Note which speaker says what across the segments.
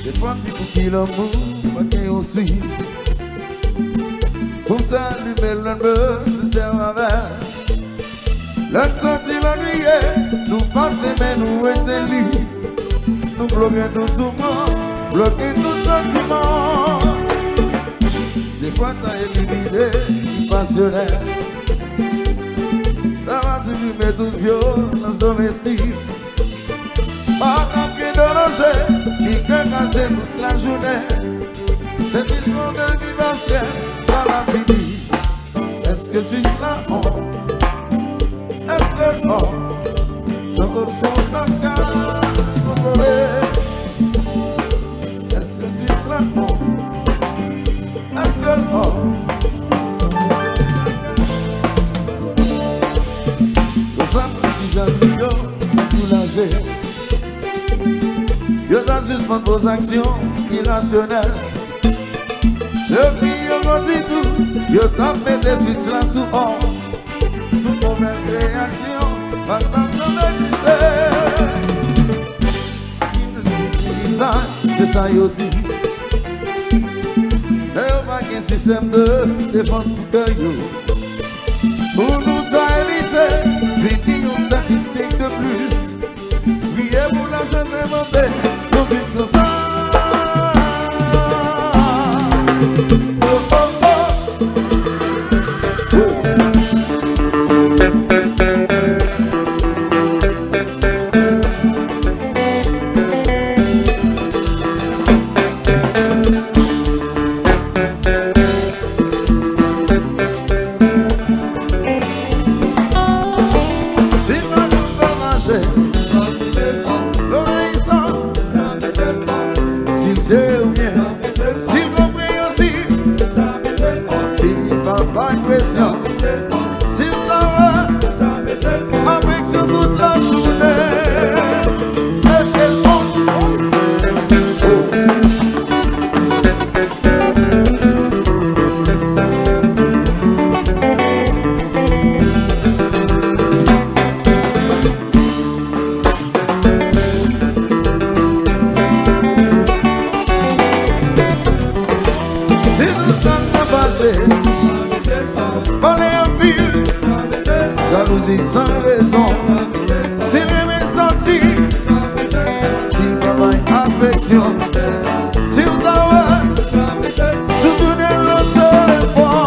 Speaker 1: Des fois, il faut qu'il l'amour, pas qu'il suit. Comme ça, lui met le me sert avec. Le sentiment ennuyé, nous passer, mais nous étions libres. Nous bloquons toute souffrance, bloquons tout sentiment. Des fois, t'as éliminé, passionnel. T'as pas suivi, mais toute violence domestique. Pas qu'un pied de rocher, ni qu'un cassé toute la journée. C'est une grande vivacité, ça va finir. Est-ce que suis-je la honte? Est-ce que l'homme se ressent en cas contrôlé? Est-ce que suis-je la honte? Est-ce que l'homme le simple qui j'aime tout nager? Je t'ajuste vos actions irrationnelles. Depuis yo grandi tout, yo t'as fait des suites là sous or. Toute mauvaise réaction, maintenant on existait. C'est ça yo dit. Et on va qu'il y ait un système de défense pour que yo. Pour nous éviter, puis une statistique de plus. Priez pour la santé montée, nous disons ça. Jalousie sans raison, si l'aimer sorti, si le travail affection, si le travail, tout donner l'autre fois.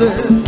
Speaker 1: fazer